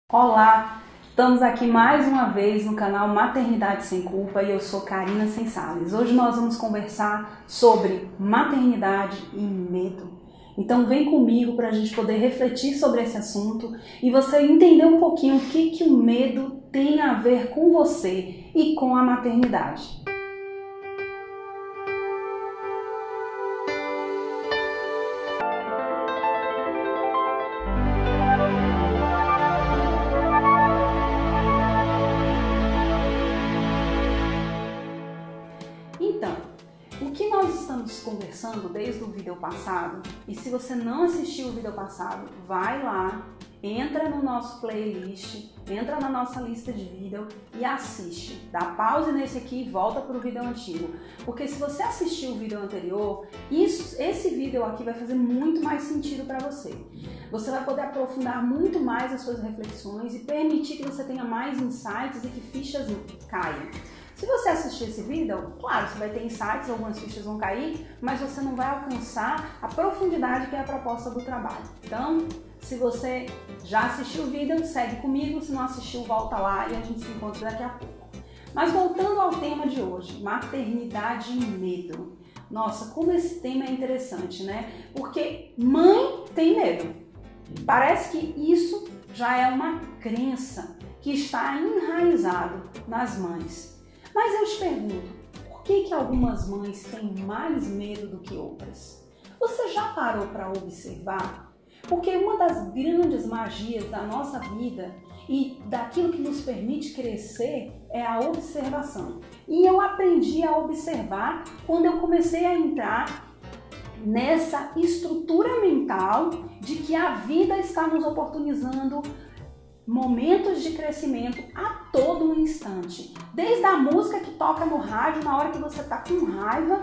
Olá, estamos aqui mais uma vez no canal Maternidade Sem Culpa e eu sou Karina Sensales. Hoje nós vamos conversar sobre maternidade e medo. Então vem comigo para a gente poder refletir sobre esse assunto e você entender um pouquinho o que o medo tem a ver com você e com a maternidade. Então, o que nós estamos conversando desde o vídeo passado, e se você não assistiu o vídeo passado, vai lá, entra no nosso playlist, entra na nossa lista de vídeo e assiste. Dá pause nesse aqui e volta para o vídeo antigo. Porque se você assistiu o vídeo anterior, esse vídeo aqui vai fazer muito mais sentido para você. Você vai poder aprofundar muito mais as suas reflexões e permitir que você tenha mais insights e que fichas caiam. Se você assistir esse vídeo, claro, você vai ter insights, algumas fichas vão cair, mas você não vai alcançar a profundidade que é a proposta do trabalho. Então, se você já assistiu o vídeo, segue comigo, se não assistiu, volta lá e a gente se encontra daqui a pouco. Mas voltando ao tema de hoje, maternidade e medo. Nossa, como esse tema é interessante, né? Porque mãe tem medo. Parece que isso já é uma crença que está enraizado nas mães. Mas eu te pergunto, por que algumas mães têm mais medo do que outras? Você já parou para observar? Porque uma das grandes magias da nossa vida e daquilo que nos permite crescer é a observação. E eu aprendi a observar quando eu comecei a entrar nessa estrutura mental de que a vida está nos oportunizando momentos de crescimento a todo instante. Desde a música que toca no rádio na hora que você está com raiva,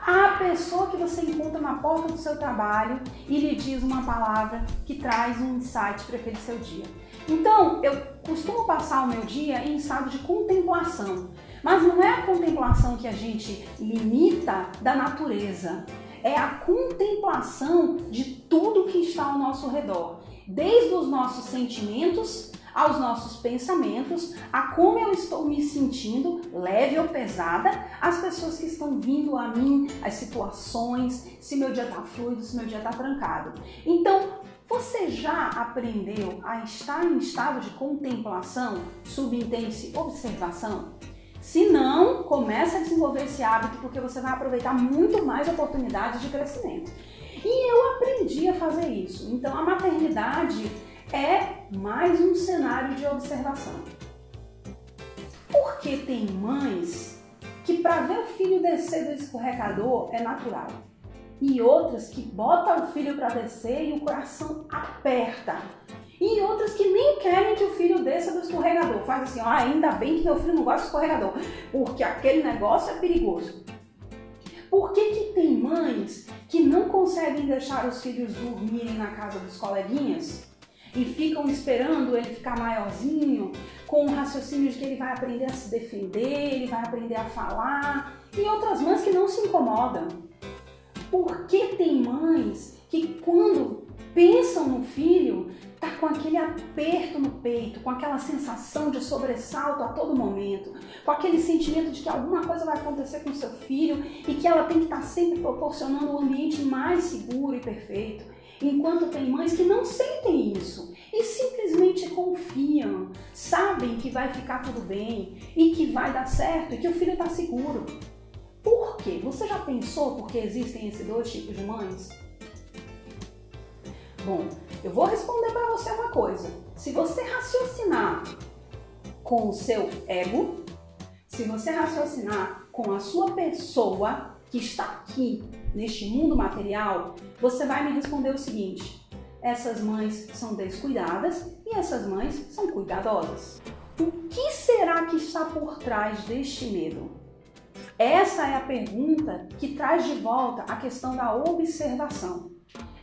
a pessoa que você encontra na porta do seu trabalho e lhe diz uma palavra que traz um insight para aquele seu dia. Então, eu costumo passar o meu dia em estado de contemplação, mas não é a contemplação que a gente limita da natureza, é a contemplação de tudo que está ao nosso redor. Desde os nossos sentimentos aos nossos pensamentos, a como eu estou me sentindo, leve ou pesada, as pessoas que estão vindo a mim, as situações, se meu dia está fluido, se meu dia está trancado. Então, você já aprendeu a estar em estado de contemplação, subentende-se observação? Se não, comece a desenvolver esse hábito porque você vai aproveitar muito mais oportunidades de crescimento. E eu aprendi a fazer isso. Então a maternidade é mais um cenário de observação. Porque tem mães que para ver o filho descer do escorregador é natural. E outras que botam o filho para descer e o coração aperta. E outras que nem querem que o filho desça do escorregador. Faz assim, ainda bem que meu filho não gosta de escorregador, porque aquele negócio é perigoso. Por que tem mães que não conseguem deixar os filhos dormirem na casa dos coleguinhas e ficam esperando ele ficar maiorzinho, com o raciocínio de que ele vai aprender a se defender, ele vai aprender a falar, e outras mães que não se incomodam? Por que tem mães que quando pensam no filho, tá com aquele aperto no peito, com aquela sensação de sobressalto a todo momento, com aquele sentimento de que alguma coisa vai acontecer com seu filho e que ela tem que estar sempre proporcionando um ambiente mais seguro e perfeito, enquanto tem mães que não sentem isso e simplesmente confiam, sabem que vai ficar tudo bem e que vai dar certo e que o filho está seguro. Por quê? Você já pensou por que existem esses dois tipos de mães? Bom, eu vou responder para você uma coisa. Se você raciocinar com o seu ego, se você raciocinar com a sua pessoa que está aqui neste mundo material, você vai me responder o seguinte: essas mães são descuidadas e essas mães são cuidadosas. O que será que está por trás deste medo? Essa é a pergunta que traz de volta a questão da observação.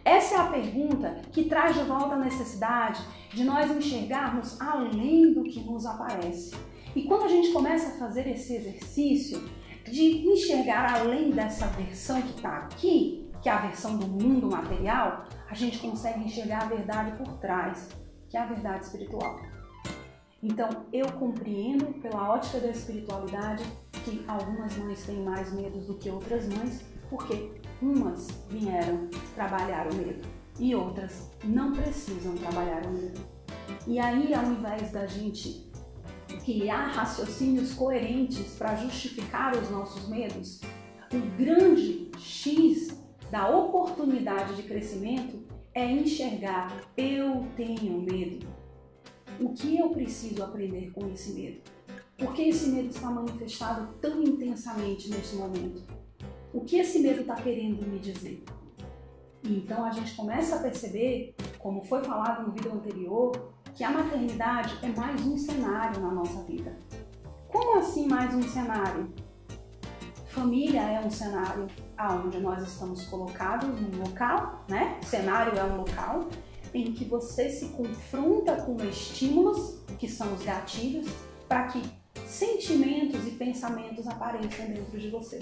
Essa é a pergunta que traz de volta a necessidade de nós enxergarmos além do que nos aparece. E quando a gente começa a fazer esse exercício de enxergar além dessa versão que está aqui, que é a versão do mundo material, a gente consegue enxergar a verdade por trás, que é a verdade espiritual. Então, eu compreendo pela ótica da espiritualidade que algumas mães têm mais medos do que outras mães, porque umas vieram trabalhar o medo e outras não precisam trabalhar o medo. E aí, ao invés da gente criar raciocínios coerentes para justificar os nossos medos, o grande X da oportunidade de crescimento é enxergar: eu tenho medo. O que eu preciso aprender com esse medo? Por que esse medo está manifestado tão intensamente nesse momento? O que esse medo está querendo me dizer? E então a gente começa a perceber, como foi falado no vídeo anterior, que a maternidade é mais um cenário na nossa vida. Como assim mais um cenário? Família é um cenário onde nós estamos colocados num local, né? Cenário é um local em que você se confronta com estímulos, que são os gatilhos, para que sentimentos e pensamentos apareçam dentro de você.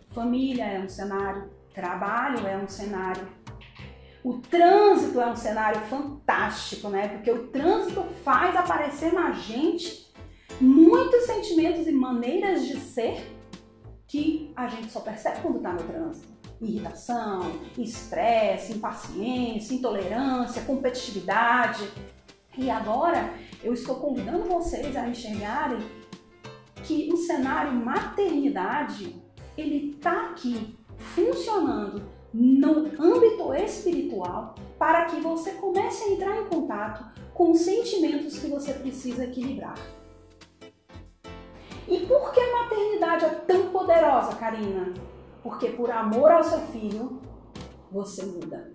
Família é um cenário, trabalho é um cenário, o trânsito é um cenário fantástico, né? Porque o trânsito faz aparecer na gente muitos sentimentos e maneiras de ser que a gente só percebe quando está no trânsito. Irritação, estresse, impaciência, intolerância, competitividade. E agora eu estou convidando vocês a enxergarem que o cenário maternidade, ele está aqui funcionando no âmbito espiritual para que você comece a entrar em contato com os sentimentos que você precisa equilibrar. E por que a maternidade é tão poderosa, Karina? Porque por amor ao seu filho, você muda.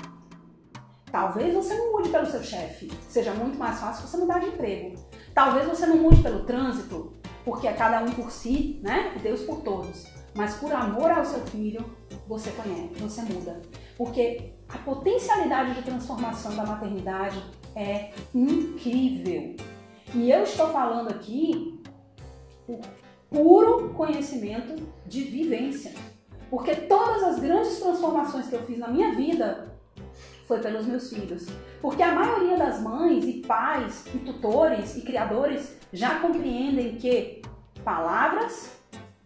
Talvez você não mude pelo seu chefe, seja muito mais fácil você mudar de emprego. Talvez você não mude pelo trânsito, porque é cada um por si, né? Deus por todos. Mas por amor ao seu filho, você conhece, você muda. Porque a potencialidade de transformação da maternidade é incrível. E eu estou falando aqui por puro conhecimento de vivência. Porque todas as grandes transformações que eu fiz na minha vida foi pelos meus filhos. Porque a maioria das mães e pais e tutores e criadores já compreendem que palavras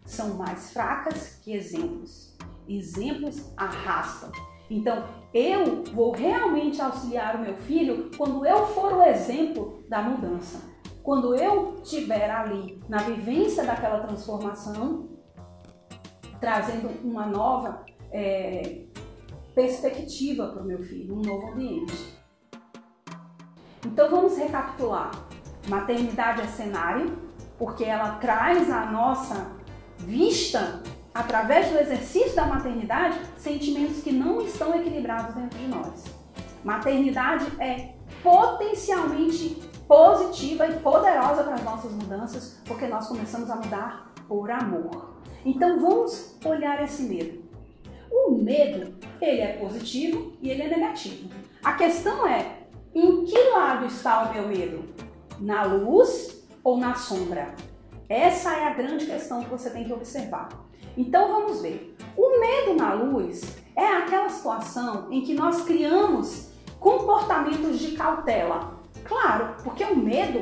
são mais fracas que exemplos. Exemplos arrastam. Então, eu vou realmente auxiliar o meu filho quando eu for o exemplo da mudança. Quando eu estiver ali na vivência daquela transformação, trazendo uma nova perspectiva para o meu filho, um novo ambiente. Então vamos recapitular. Maternidade é cenário, porque ela traz à nossa vista, através do exercício da maternidade, sentimentos que não estão equilibrados dentro de nós. Maternidade é potencialmente positiva e poderosa para as nossas mudanças, porque nós começamos a mudar por amor. Então vamos olhar esse medo. O medo, ele é positivo e ele é negativo. A questão é, em que lado está o meu medo? Na luz ou na sombra? Essa é a grande questão que você tem que observar. Então vamos ver. O medo na luz é aquela situação em que nós criamos comportamentos de cautela. Claro, porque o medo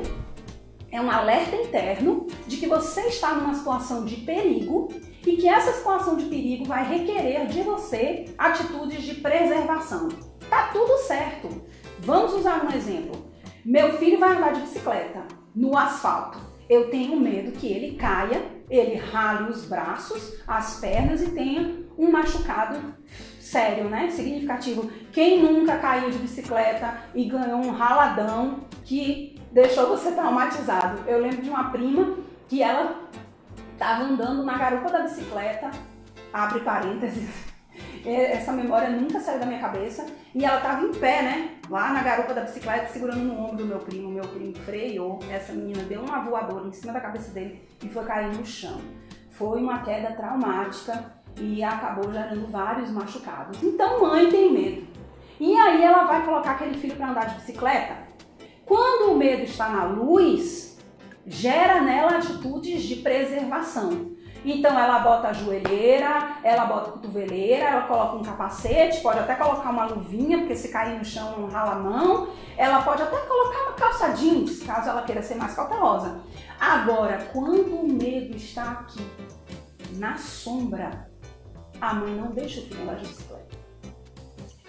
é um alerta interno de que você está numa situação de perigo e que essa situação de perigo vai requerer de você atitudes de preservação. Tá tudo certo. Vamos usar um exemplo. Meu filho vai andar de bicicleta no asfalto. Eu tenho medo que ele caia, ele rale os braços, as pernas e tenha um machucado sério, né? Significativo. Quem nunca caiu de bicicleta e ganhou um raladão que deixou você traumatizado? Eu lembro de uma prima que ela estava andando na garupa da bicicleta, abre parênteses, essa memória nunca saiu da minha cabeça, e ela estava em pé, né, lá na garupa da bicicleta, segurando no ombro do meu primo freou, essa menina deu uma voadora em cima da cabeça dele e foi cair no chão. Foi uma queda traumática e acabou gerando vários machucados. Então mãe tem medo. E aí ela vai colocar aquele filho para andar de bicicleta? Quando o medo está na luz, gera nela atitudes de preservação. Então ela bota a joelheira, ela bota a cotoveleira, ela coloca um capacete, pode até colocar uma luvinha, porque se cair no chão não rala a mão. Ela pode até colocar uma calça jeans, caso ela queira ser mais cautelosa. Agora, quando o medo está aqui, na sombra, a mãe não deixa o filho andar de bicicleta.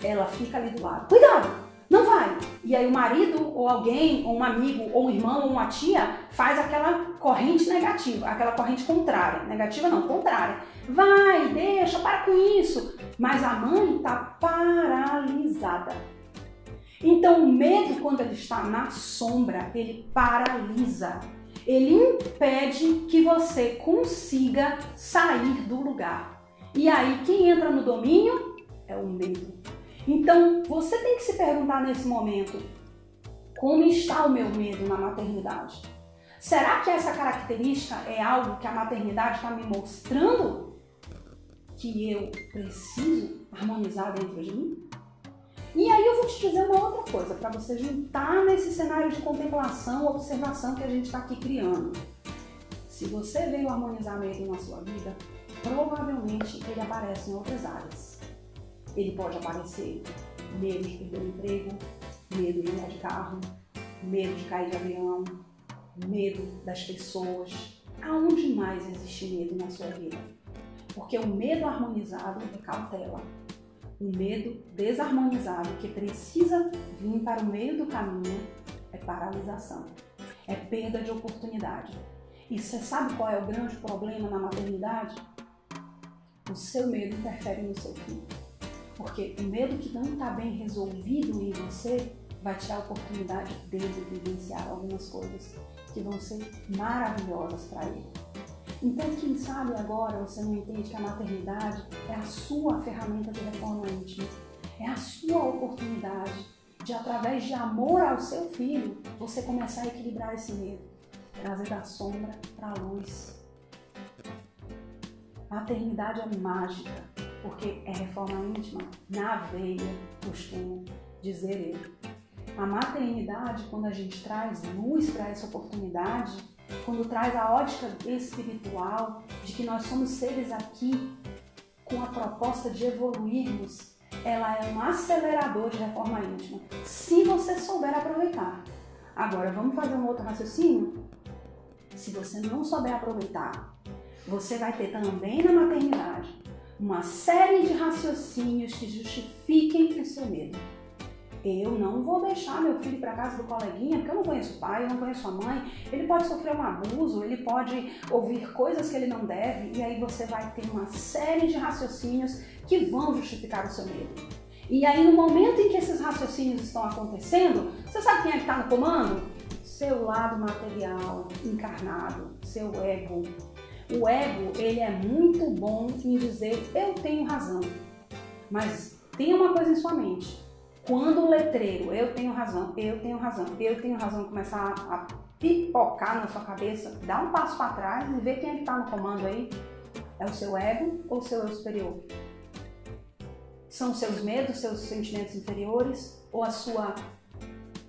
Ela fica ali do lado. Cuidado! Não vai! E aí o marido, ou alguém, ou um amigo, ou um irmão, ou uma tia, faz aquela corrente negativa, aquela corrente contrária. Negativa não, contrária. Vai, deixa, para com isso. Mas a mãe está paralisada. Então o medo, quando ele está na sombra, ele paralisa. Ele impede que você consiga sair do lugar. E aí quem entra no domínio é o medo. Então você tem que se perguntar nesse momento, como está o meu medo na maternidade? Será que essa característica é algo que a maternidade está me mostrando que eu preciso harmonizar dentro de mim? E aí eu vou te dizer uma outra coisa, para você juntar nesse cenário de contemplação, observação que a gente está aqui criando. Se você veio harmonizar medo na sua vida, provavelmente ele aparece em outras áreas. Ele pode aparecer medo de perder o emprego, medo de andar de carro, medo de cair de avião, medo das pessoas. Aonde mais existe medo na sua vida? Porque o medo harmonizado é cautela. O medo desarmonizado, que precisa vir para o meio do caminho, é paralisação, é perda de oportunidade. E você sabe qual é o grande problema na maternidade? O seu medo interfere no seu filho. Porque o medo que não está bem resolvido em você vai tirar a oportunidade dele de vivenciar algumas coisas que vão ser maravilhosas para ele. Então, quem sabe agora você não entende que a maternidade é a sua ferramenta de reforma íntima, é a sua oportunidade de, através de amor ao seu filho, você começar a equilibrar esse medo, trazer da sombra para a luz. Maternidade é mágica, porque é reforma íntima na veia, costumo dizer eu. A maternidade, quando a gente traz luz para essa oportunidade, quando traz a ótica espiritual de que nós somos seres aqui com a proposta de evoluirmos, ela é um acelerador de reforma íntima, se você souber aproveitar. Agora, vamos fazer um outro raciocínio? Se você não souber aproveitar, você vai ter também na maternidade uma série de raciocínios que justifiquem o seu medo. Eu não vou deixar meu filho ir para casa do coleguinha, porque eu não conheço o pai, eu não conheço a mãe, ele pode sofrer um abuso, ele pode ouvir coisas que ele não deve, e aí você vai ter uma série de raciocínios que vão justificar o seu medo. E aí no momento em que esses raciocínios estão acontecendo, você sabe quem é que está no comando? Seu lado material, encarnado, seu ego. O ego, ele é muito bom em dizer, eu tenho razão, mas tem uma coisa em sua mente. Quando o letreiro, eu tenho razão, eu tenho razão, eu tenho razão, começar a pipocar na sua cabeça, dá um passo para trás e vê quem é que está no comando aí. É o seu ego ou o seu eu superior? São os seus medos, seus sentimentos inferiores ou a sua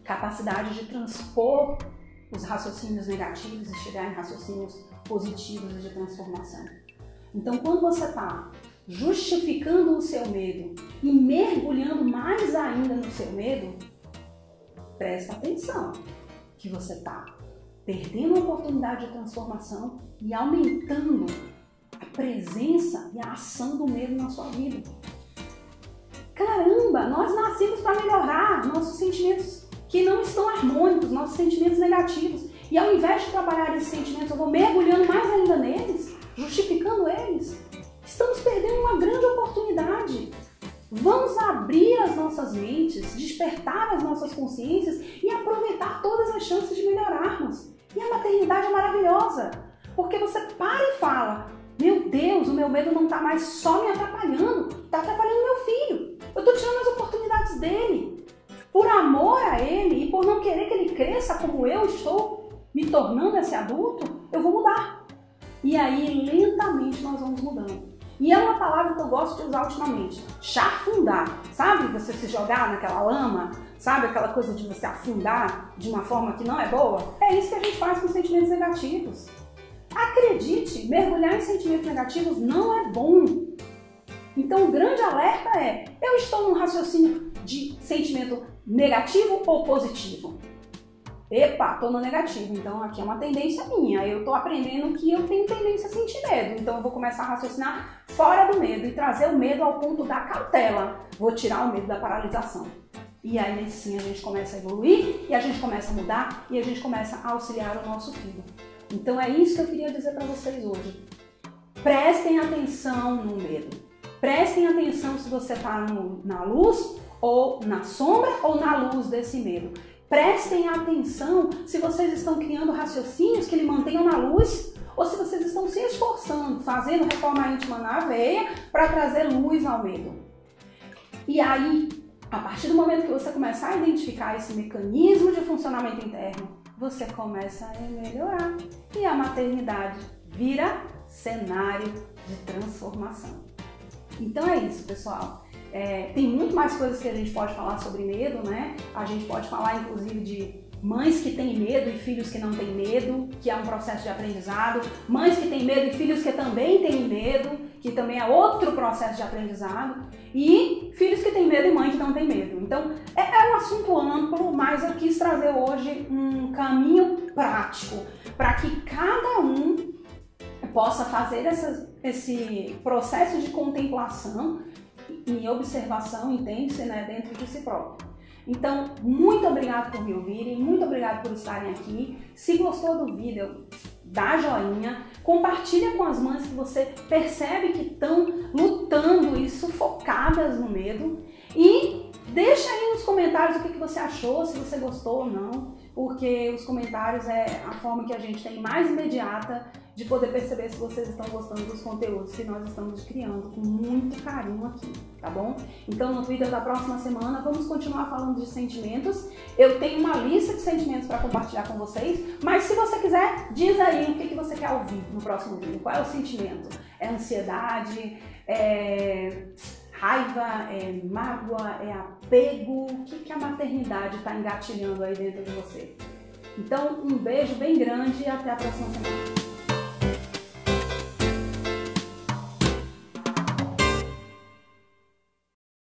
capacidade de transpor os raciocínios negativos e chegar em raciocínios positivos de transformação? Então, quando você está justificando o seu medo e mergulhando mais ainda no seu medo, presta atenção que você está perdendo a oportunidade de transformação e aumentando a presença e a ação do medo na sua vida. Caramba, nós nascemos para melhorar nossos sentimentos que não estão harmônicos, nossos sentimentos negativos. E ao invés de trabalhar esses sentimentos, eu vou mergulhando mais ainda neles, justificando eles. Estamos perdendo uma grande oportunidade. Vamos abrir as nossas mentes, despertar as nossas consciências e aproveitar todas as chances de melhorarmos. E a maternidade é maravilhosa, porque você para e fala, meu Deus, o meu medo não está mais só me atrapalhando, está atrapalhando meu filho. Eu estou tirando as oportunidades dele. Por amor a ele e por não querer que ele cresça como eu estou me tornando esse adulto, eu vou mudar. E aí, lentamente, nós vamos mudando. E é uma palavra que eu gosto de usar ultimamente, chafundar. Sabe você se jogar naquela lama? Sabe aquela coisa de você afundar de uma forma que não é boa? É isso que a gente faz com sentimentos negativos. Acredite, mergulhar em sentimentos negativos não é bom. Então o grande alerta é, eu estou num raciocínio de sentimento negativo ou positivo? Epa, estou no negativo, então aqui é uma tendência minha. Eu estou aprendendo que eu tenho tendência a sentir medo, então eu vou começar a raciocinar fora do medo e trazer o medo ao ponto da cautela. Vou tirar o medo da paralisação. E aí sim a gente começa a evoluir, e a gente começa a mudar, e a gente começa a auxiliar o nosso filho. Então é isso que eu queria dizer para vocês hoje. Prestem atenção no medo. Prestem atenção se você está na luz, ou na sombra, ou na luz desse medo. Prestem atenção se vocês estão criando raciocínios que lhe mantenham na luz, ou se vocês estão se esforçando, fazendo reforma íntima na veia para trazer luz ao medo. E aí, a partir do momento que você começar a identificar esse mecanismo de funcionamento interno, você começa a melhorar. E a maternidade vira cenário de transformação. Então é isso, pessoal. Tem muito mais coisas que a gente pode falar sobre medo, né? A gente pode falar, inclusive, de mães que têm medo e filhos que não têm medo, que é um processo de aprendizado. Mães que têm medo e filhos que também têm medo, que também é outro processo de aprendizado. E filhos que têm medo e mãe que não tem medo. Então, é um assunto amplo, mas eu quis trazer hoje um caminho prático para que cada um possa fazer esse processo de contemplação e observação intensa, né, dentro de si próprio. Então, muito obrigado por me ouvirem, muito obrigado por estarem aqui. Se gostou do vídeo, dá joinha, compartilha com as mães que você percebe que estão lutando e sufocadas no medo e deixa aí nos comentários o que você achou, se você gostou ou não, porque os comentários é a forma que a gente tem mais imediata de poder perceber se vocês estão gostando dos conteúdos que nós estamos criando com muito carinho aqui, tá bom? Então no vídeo da próxima semana vamos continuar falando de sentimentos. Eu tenho uma lista de sentimentos para compartilhar com vocês, mas se você quiser, diz aí o que você quer ouvir no próximo vídeo. Qual é o sentimento? É ansiedade? É raiva? É mágoa? É apego? O que a maternidade está engatilhando aí dentro de você? Então um beijo bem grande e até a próxima semana.